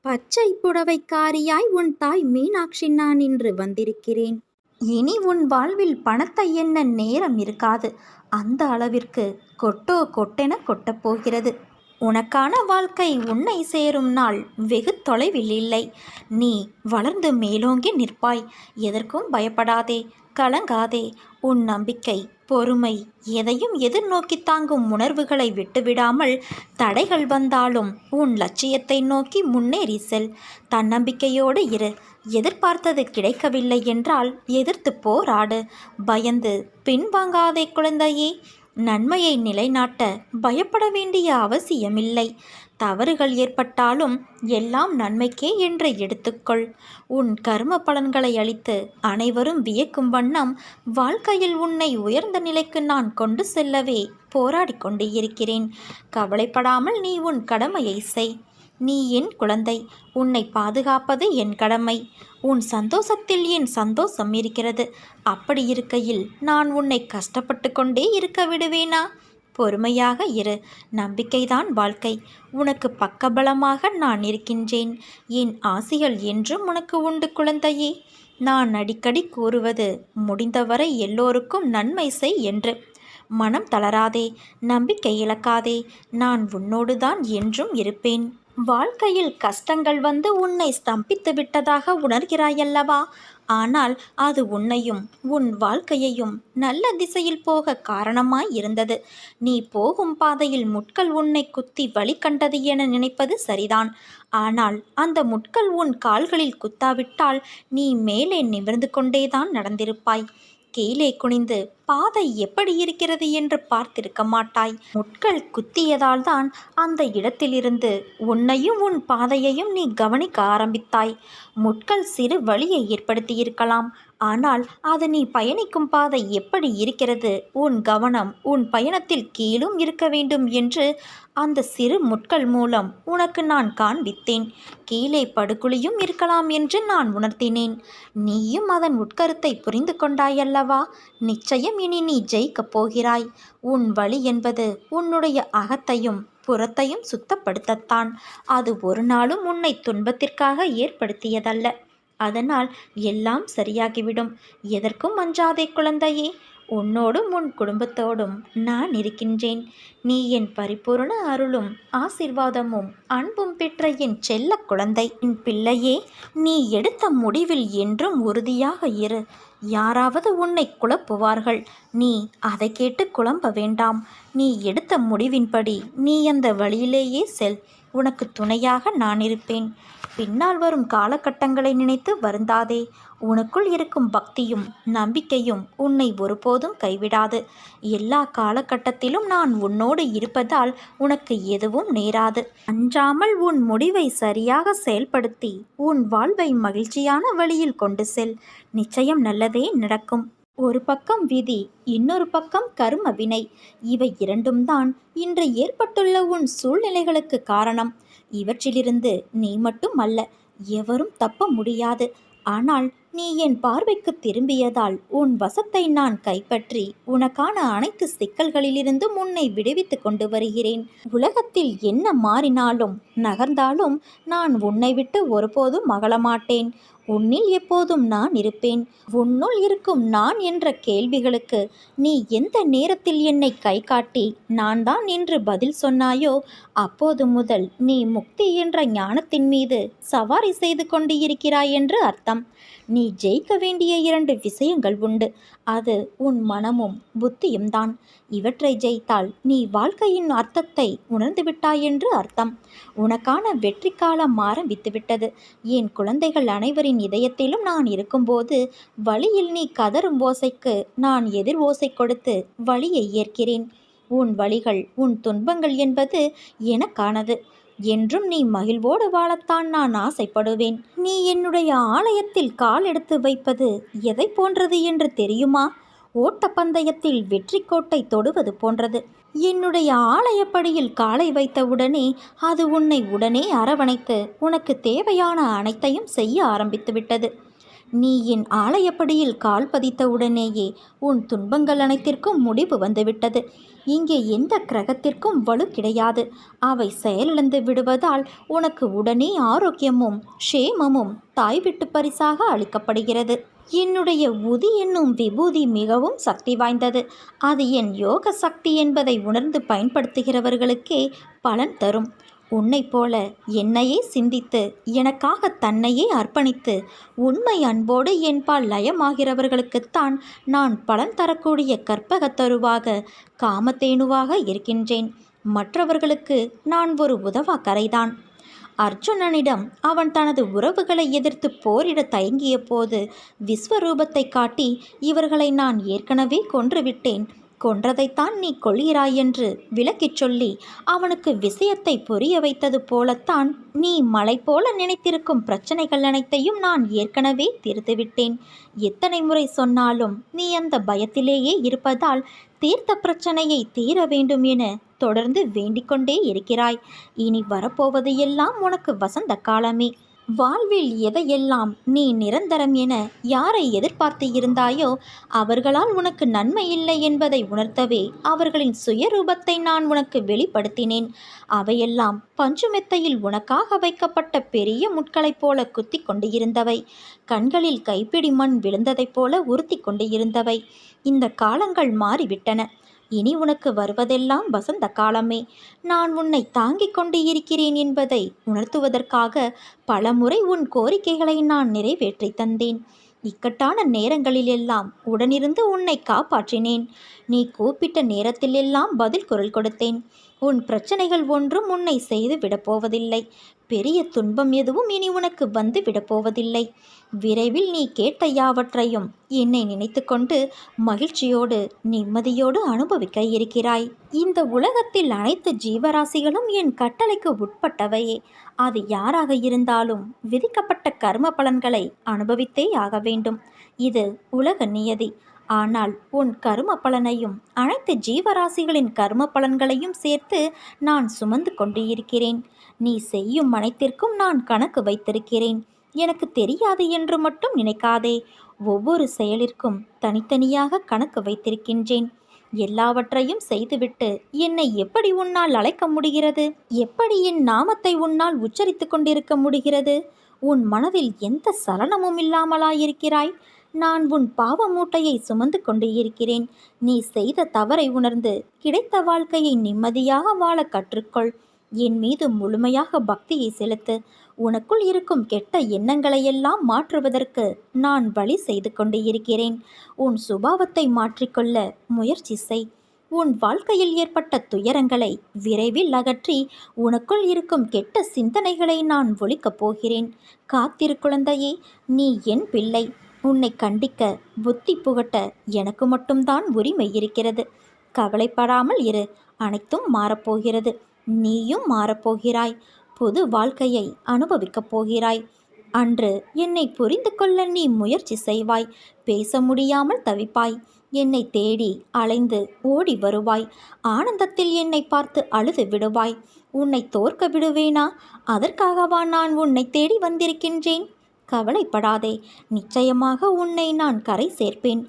பச்சை புடவைக்காரியாய் உன் தாய் மீனாட்சி நான் இன்று வந்திருக்கிறேன். இனி உன் வாழ்வில் பணத்தை எண்ண நேரம் இருக்காது. அந்த அளவிற்கு கொட்டோ கொட்டென கொட்டப்போகிறது. உனக்கான வாழ்க்கை உன்னை சேரும் நாள் வெகு தொலைவில் இல்லை. நீ வளர்ந்து மேலோங்கி நிற்பாய். எதற்கும் பயப்படாதே, கலங்காதே. உன் நம்பிக்கை, பொறுமை, எதையும் எதிர்நோக்கி தாங்கும் உணர்வுகளை விட்டுவிடாமல் தடைகள் வந்தாலும் உன் லட்சியத்தை நோக்கி முன்னேறி செல். தன்னம்பிக்கையோடு இரு. எதிர்பார்த்தது கிடைக்கவில்லை என்றால் எதிர்த்து போராடு. பயந்து பின்வாங்காதே குழந்தையே. நன்மையை நிலைநாட்ட பயப்பட வேண்டிய அவசியமில்லை. தவறுகள் ஏற்பட்டாலும் எல்லாம் நன்மைக்கே என்று எடுத்துக்கொள். உன் கர்ம பலன்களை அளித்து அனைவரும் வியக்கும் வண்ணம் வாழ்க்கையில் உன்னை உயர்ந்த நிலைக்கு நான் கொண்டு செல்லவே போராடி கொண்டு இருக்கிறேன். கவலைப்படாமல் நீ உன் கடமையை செய். நீ என் குழந்தை. உன்னை பாதுகாப்பது என் கடமை. உன் சந்தோஷத்தில் என் சந்தோஷம் இருக்கிறது. அப்படி இருக்கையில் நான் உன்னை கஷ்டப்பட்டு கொண்டே இருக்க விடுவேனா? பொறுமையாக இரு. நம்பிக்கைதான் வாழ்க்கை. உனக்கு பக்கபலமாக நான் இருக்கின்றேன். என் ஆசிகள் என்றும் உனக்கு உண்டு குழந்தையே. நான் அடிக்கடி கூறுவது முடிந்தவரை எல்லோருக்கும் நன்மை செய் என்று. மனம் தளராதே, நம்பிக்கை இழக்காதே. நான் உன்னோடுதான் என்றும் இருப்பேன். வாழ்க்கையில் கஷ்டங்கள் வந்து உன்னை ஸ்தம்பித்து விட்டதாக உணர்கிறாயல்லவா? ஆனால் அது உன்னையும் உன் வாழ்க்கையையும் நல்ல திசையில் போக காரணமாய் இருந்தது. நீ போகும் பாதையில் முட்கள் உன்னை குத்தி வழி கண்டது என நினைப்பது சரிதான். ஆனால் அந்த முட்கள் உன் கால்களில் குத்தாவிட்டால் நீ மேலே நிமிர்ந்து கொண்டேதான் நடந்திருப்பாய். கீழே குனிந்து பாதை எப்படி இருக்கிறது என்று பார்த்திருக்க மாட்டாய். முட்கள் குத்தியதால் தான் அந்த இடத்திலிருந்து உன்னையும் உன் பாதையையும் நீ கவனிக்க ஆரம்பித்தாய். முட்கள் சிறு வழியை ஏற்படுத்தியிருக்கலாம். ஆனால் அது நீ பயணிக்கும் பாதை எப்படி இருக்கிறது, உன் கவனம் உன் பயணத்தில் கீழும் இருக்க வேண்டும் என்று அந்த சிறு முட்கள் மூலம் உனக்கு நான் காண்பித்தேன். கீழே படுகுழியும் இருக்கலாம் என்று நான் உணர்த்தினேன். நீயும் அதன் உட்கருத்தை புரிந்து கொண்டாயல்லவா? நிச்சயம் இனி நீ ஜெயிக்கப் போகிறாய். உன் வழி என்பது உன்னுடைய அகத்தையும் புறத்தையும் சுத்தப்படுத்தத்தான். அது ஒரு நாளும் உன்னை துன்பத்திற்காக ஏற்படுத்தியதல்ல. அதனால் எல்லாம் சரியாகிவிடும். எதற்கும் அஞ்சாதே குழந்தையே. உன்னோடும் உன் குடும்பத்தோடும் நான் இருக்கின்றேன். நீ என் பரிபூரண அருளும் ஆசீர்வாதமும் அன்பும் பெற்ற என் செல்ல குழந்தை. என் பிள்ளையே, நீ எடுத்த முடிவில் என்றும் உறுதியாக இரு. யாராவது உன்னை குழப்புவார்கள். நீ அதை கேட்டு குழம்ப வேண்டாம். நீ எடுத்த முடிவின்படி நீ அந்த வழியிலேயே செல். உனக்கு துணையாக நான் இருப்பேன். பின்னால் வரும் காலகட்டங்களை நினைத்து வருந்தாதே. உனக்குள் இருக்கும் பக்தியும் நம்பிக்கையும் உன்னை ஒருபோதும் கைவிடாது. எல்லா காலகட்டத்திலும் நான் உன்னோடு இருப்பதால் உனக்கு எதுவும் நேராது. அஞ்சாமல் உன் முடிவை சரியாக செயல்படுத்தி உன் வாழ்வை மகிழ்ச்சியான வழியில் கொண்டு செல். நிச்சயம் நல்லதே நடக்கும். ஒரு பக்கம் விதி, இன்னொரு பக்கம் கர்ம வினை. இவை இரண்டும் தான் இன்று ஏற்பட்டுள்ள உன் சூழ்நிலைகளுக்கு காரணம். இவற்றிலிருந்து நீ மட்டும் அல்ல, எவரும் தப்ப முடியாது. ஆனால் நீ என் பார்வைக்கு திரும்பியதால் உன் வசத்தை நான் கைப்பற்றி உனக்கான அனைத்து சிக்கல்களிலிருந்தும் உன்னை விடுவித்து கொண்டு வருகிறேன். உலகத்தில் என்ன மாறினாலும் நகர்ந்தாலும் நான் உன்னை விட்டு ஒருபோதும் அகலமாட்டேன். உன்னில் எப்போதும் நான் இருப்பேன். உன்னுள் இருக்கும் நான் என்ற கேள்விகளுக்கு நீ எந்த நேரத்தில் என்னை கை காட்டி நான் தான் என்று பதில் சொன்னாயோ அப்போது முதல் நீ முக்தி என்ற ஞானத்தின் மீது சவாரி செய்து கொண்டு இருக்கிறாய் என்று அர்த்தம். நீ ஜெயிக்க வேண்டிய 2 விஷயங்கள் உண்டு. அது உன் மனமும் புத்தியும் தான். இவற்றை ஜெயித்தால் நீ வாழ்க்கையின் அர்த்தத்தை உணர்ந்து விட்டாய் என்று அர்த்தம். உனக்கான வெற்றி காலம் ஆரம்பித்துவிட்டது. என் குழந்தைகள் அனைவரின் இதயத்திலும் நான் இருக்கும்போது வழியில் நீ கதரும் ஓசைக்கு நான் எதிர் ஓசை கொடுத்து வழியை ஏற்கிறேன். உன் வழிகள் உன் துன்பங்கள் என்பது எனக்கானது. என்றும் நீ மகிழ்வோடு வாழத்தான் நான் ஆசைப்படுவேன். நீ என்னுடைய ஆலயத்தில் கால் எடுத்து வைப்பது எதை போன்றது என்று தெரியுமா? ஓட்டப்பந்தயத்தில் வெற்றி கோட்டை தொடுவது போன்றது. என்னுடைய ஆலயப்படியில் காலை வைத்தவுடனே அது உன்னை உடனே அரவணைத்து உனக்கு தேவையான அனைத்தையும் செய்ய ஆரம்பித்து விட்டது. நீ என் ஆலயப்படியில் கால் பதித்தவுடனேயே உன் துன்பங்கள் அனைத்திற்கும் முடிவு வந்துவிட்டது. இங்கே எந்த கிரகத்திற்கும் வலு கிடையாது. அவை செயலிழந்து விடுவதால் உனக்கு உடனே ஆரோக்கியமும் க்ஷேமமும் தாய் வீட்டு பரிசாக அளிக்கப்படுகிறது. என்னுடைய உதி என்னும் விபூதி மிகவும் சக்தி வாய்ந்தது. அது என் யோக சக்தி என்பதை உணர்ந்து பயன்படுத்துகிறவர்களுக்கே பலன் தரும். உன்னைப் போல என்னையே சிந்தித்து எனக்காக தன்னையே அர்ப்பணித்து உண்மை அன்போடு என்பால் லயமாகிறவர்களுக்குத்தான் நான் பலன் தரக்கூடிய கற்பகத் தருவாக காமத்தேனுவாக இருக்கின்றேன். மற்றவர்களுக்கு நான் ஒரு உதவா கரைதான். அர்ஜுனனிடம் அவன் தனது உறவுகளை எதிர்த்து போரிட தயங்கிய போது விஸ்வரூபத்தை காட்டி, இவர்களை நான் ஏற்கனவே கொன்றுவிட்டேன், கொன்றதைத்தான் நீ கொள்கிறாய் என்று விளக்கிச் சொல்லி அவனுக்கு விஷயத்தை புரிய வைத்தது போலத்தான் நீ மலை போல நினைத்திருக்கும் பிரச்சனைகள் அனைத்தையும் நான் ஏற்கனவே தீர்த்துவிட்டேன். எத்தனை முறை சொன்னாலும் நீ அந்த பயத்திலேயே இருப்பதால் தீர்த்த பிரச்சனையை தீர வேண்டும் என தொடர்ந்து வேண்டிக்கொண்டே இருக்கிறாய். இனி வரப்போவது எல்லாம் உனக்கு வசந்த காலமே. வாழ்வில் எதையெல்லாம் நீ நிரந்தரம் என யாரை எதிர்பார்த்து இருந்தாயோ அவர்களால் உனக்கு நன்மை இல்லை என்பதை உணர்த்தவே அவர்களின் சுயரூபத்தை நான் உனக்கு வெளிப்படுத்தினேன். அவையெல்லாம் பஞ்சுமெத்தையில் உனக்காக வைக்கப்பட்ட பெரிய முட்களைப் போல குத்தி கொண்டு இருந்தவை. கண்களில் கைப்பிடி மண் விழுந்ததைப் போல உறுத்தி கொண்டு இருந்தவை. இந்த காலங்கள் மாறிவிட்டன. இனி உனக்கு வருவதெல்லாம் வசந்த காலமே. நான் உன்னை தாங்கிக் கொண்டு இருக்கிறேன் என்பதை உணர்த்துவதற்காக பலமுறை உன் கோரிக்கைகளை நான் நிறைவேற்றி தந்தேன். இக்கட்டான நேரங்களிலெல்லாம் உடனிருந்து உன்னை காப்பாற்றினேன். நீ கூப்பிட்ட நேரத்திலெல்லாம் பதில் குரல் கொடுத்தேன். உன் பிரச்சனைகள் ஒன்றும் உன்னை செய்து விடப்போவதில்லை. பெரிய துன்பம் எதுவும் இனி உனக்கு வந்து விடப்போவதில்லை. விரைவில் நீ கேட்ட யாவற்றையும் என்னை நினைத்து கொண்டு மகிழ்ச்சியோடு நிம்மதியோடு அனுபவிக்க இருக்கிறாய். இந்த உலகத்தில் அனைத்து ஜீவராசிகளும் என் கட்டளைக்கு உட்பட்டவையே. அது யாராக இருந்தாலும் விதிக்கப்பட்ட கர்ம பலன்களை அனுபவித்தே ஆக வேண்டும். இது உலக நியதி. ஆனால் உன் கர்ம பலனையும் அனைத்து ஜீவராசிகளின் கர்ம பலன்களையும் சேர்த்து நான் சுமந்து கொண்டு இருக்கிறேன். நீ செய்யும் அனைத்திற்கும் நான் கணக்கு வைத்திருக்கிறேன். எனக்கு தெரியாது என்று மட்டும் நினைக்காதே. ஒவ்வொரு செயலிற்கும் தனித்தனியாக கணக்கு வைத்திருக்கின்றேன். எல்லாவற்றையும் செய்துவிட்டு என்னை எப்படி உன்னால் அழைக்க முடிகிறது? எப்படி என் நாமத்தை உன்னால் உச்சரித்து கொண்டிருக்க முடிகிறது? உன் மனதில் எந்த சலனமும் இல்லாமலாயிருக்கிறாய்? நான் உன் பாவ மூட்டையை சுமந்து கொண்டு இருக்கிறேன். நீ செய்த தவறை உணர்ந்து கிடைத்த வாழ்க்கையை நிம்மதியாக வாழ கற்றுக்கொள். என் மீது முழுமையாக பக்தியை செலுத்து. உனக்குள் இருக்கும் கெட்ட எண்ணங்களையெல்லாம் மாற்றுவதற்கு நான் வழி செய்து கொண்டு இருக்கிறேன். உன் சுபாவத்தை மாற்றிக்கொள்ள முயற்சி செய். உன் வாழ்க்கையில் ஏற்பட்ட துயரங்களை விரைவில் அகற்றி உனக்குள் இருக்கும் கெட்ட சிந்தனைகளை நான் ஒழிக்கப் போகிறேன். காத்திரு குழந்தையே, நீ என் பிள்ளை. உன்னை கண்டிக்க புத்தி புகட்ட எனக்கு மட்டும்தான் உரிமை இருக்கிறது. கவலைப்படாமல் இரு. அனைத்தும் மாறப்போகிறது. நீயும் மாறப்போகிறாய். புது வாழ்க்கையை அனுபவிக்கப் போகிறாய். அன்று என்னை புரிந்து கொள்ள நீ முயற்சி செய்வாய். பேச முடியாமல் தவிப்பாய். என்னை தேடி அலைந்து ஓடி வருவாய். ஆனந்தத்தில் என்னை பார்த்து அழுது விடுவாய். உன்னை தோற்க விடுவேனா? அதற்காகவா நான் உன்னை தேடி வந்திருக்கின்றேன்? கவலைப்படாதே. நிச்சயமாக உன்னை நான் கரை சேர்ப்பேன்.